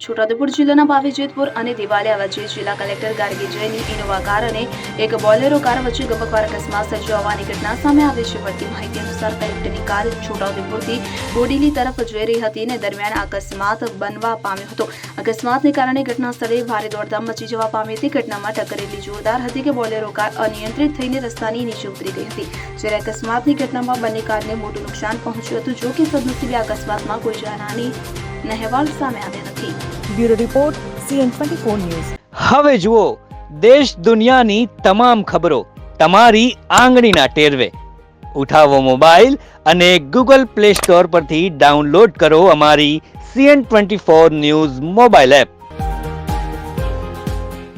છોટાઉદેપુર જિલ્લાના ભાવી જેતપુર અને દિવાલિયા વચ્ચે જિલ્લા કલેક્ટર ગાર્ગી જયની ઇનોવા કાર અને એક બોલેરો કાર વચ્ચે ગમખ્વાર અકસ્માત સર્જાયો હોવાની ઘટના સામે આવી છે. મળતી માહિતી અનુસાર કલેક્ટરની કાર છોટાઉદેપુરથી બોડેલી તરફ જઈ રહી હતી અને દરમિયાન અકસ્માત બનવા પામ્યો હતો. અકસ્માતને કારણે ઘટના સ્થળે ભારે દોડધામ મચી જવા પામી હતી. ઘટનામાં ટક્કર એટલી જોરદાર હતી કે બોલેરો કાર અનિયંત્રિત થઈને રસ્તાની નીચે ઉતરી ગઈ હતી. જ્યારે અકસ્માતની ઘટનામાં બંને કારને મોટું નુકસાન પહોંચ્યું હતું. જો કે સદનસીબે અકસ્માતમાં કોઈ જાનહાની અહેવાલ સામે આવ્યા નથી. Bureau report CN24 news. હવે જુઓ દેશ દુનિયાની તમામ ખબરો તમારી આંગળીના ટેરવે. ઉઠાવો મોબાઈલ અને Google Play Store પરથી ડાઉનલોડ કરો અમારી CN24 ન્યૂઝ મોબાઈલ એપ.